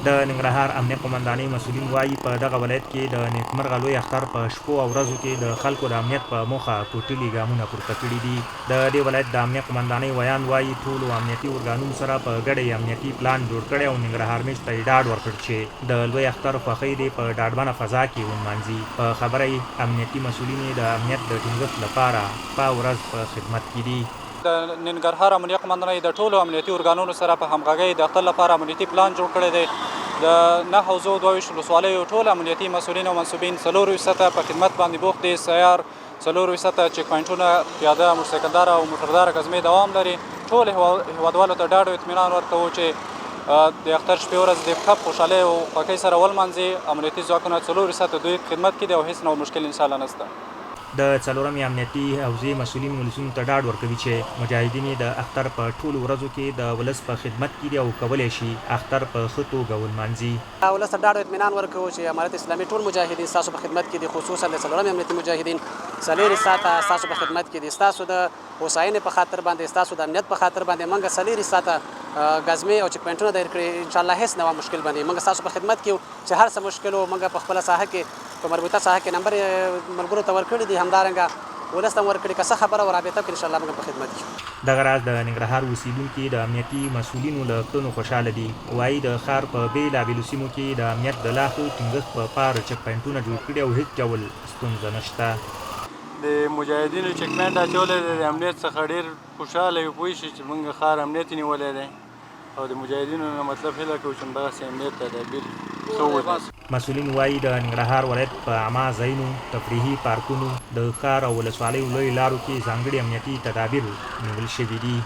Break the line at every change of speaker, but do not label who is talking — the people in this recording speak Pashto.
د ننګرهار امنیه قومندانۍ مسؤلین وایي په دغه ولایت کې د نیکمرغه لوی اختر په شپو او ورځو کې د خلکو د امنیت په موخه کوټلي ګامونه پورته کړي دي. د دې ولایت د امنیه قومندانۍ ویان وایي ټولو امنیتي ارګانونو سره په ګډه یې امنیتي پلان جوړ کړی او ننګرهار میشت ته یې ډاډ ورکړ چې د لوی اختر خوښۍ دې په ډاډمنه فضا کې ونمانځي. په خبره یې امنیتي مسؤلین یې د امنیت د ټینګښت لپاره شپه او ورځ په خدمت کې دي.
د ننګرهار امنیه قومندانۍ د ټولو امنیتي ارګانونو سره په همغږۍ د اختر لپاره امنیتي پلان جوړ کړی دی. د 9 او 22 ولسوالیو ټول امنیتي مسؤلین او منصوبین 24 ساعته په خدمت باندې بوخت دي. سیار 24 ساعته چیک پوینټونه، پیاده، موټرسایکلداره او موټرداره ګزمې دوام لري. ټول هیوادوالو ته ډاډ او اطمینان ورکوو چې د اختر شپې ورځ د ښه خوشحالۍ او خوښۍ سره ولمانځي. امنیتي ځواکونه 24 ساعته دوی خدمت کې دي او هیڅ نوع مشکل انشاءالله نشته.
د څلورمې امنیتي حوزې مسؤلین ولسونو ته ډاډ ورکوي چې مجاهدین د اختر په ټولو ورځو کې د ولس په خدمت کې دي او کولی شي اختر په ښه توګه ونمانځي.
ولس ته ډاډ او اطمینان ورکوو چې امارت اسلامي ټول مجاهدین ستاسو په خدمت کې دي، خصوصا د څلورمې امنیتي مجاهدین 4 ساعته ستاسو په خدمت کې دي. ستاسو د هوساینې په خاطر باندې، ستاسو د امنیت په خاطر باندې موږ 4 ساعته ګزمې او چیک پوینټونه دایر کړي. انشاءالله هیڅ نوع مشکل باندې موږ ستاسو په خدمت کې یو چې هر څه مشکل و موږ په خپله ساحه کې په مربوطه ساحه کې نمبر ملګرو ته ورکړي دي، همدارنګه ولس ته ورکړي که څه خبره او رابطه وکړي انشاءالله موږ په خدمت کې.
دغه راز د ننګرهار اوسیدونکي د امنیتي مسؤلینو له کړنو خوشحاله دي. وایي د ښار په بېلابېلو سیمو کې د امنیت د لا ښه ټینګښت په پار چیک پوینټونه جوړ کړي او هیڅ ډول ستونزه نشته.
د مجاهدینو چیک پوینټ اچولی دی، د امنیت څخه ډېر خوشحاله یو، پوه شي چې موږ ښار امنیت یې نیولی دی او د مجاهدینو نه مطلب هیله کوو چې همدغسې امنیت تدابیر ښه ونیسي.
مسؤلین وایي د ننګرهار ولایت په عامه ځایونو، تفریحي پارکونو، د ښار او ولسوالیو لویو لارو کې ځانګړي امنیتي تدابیر نیول شوي دي.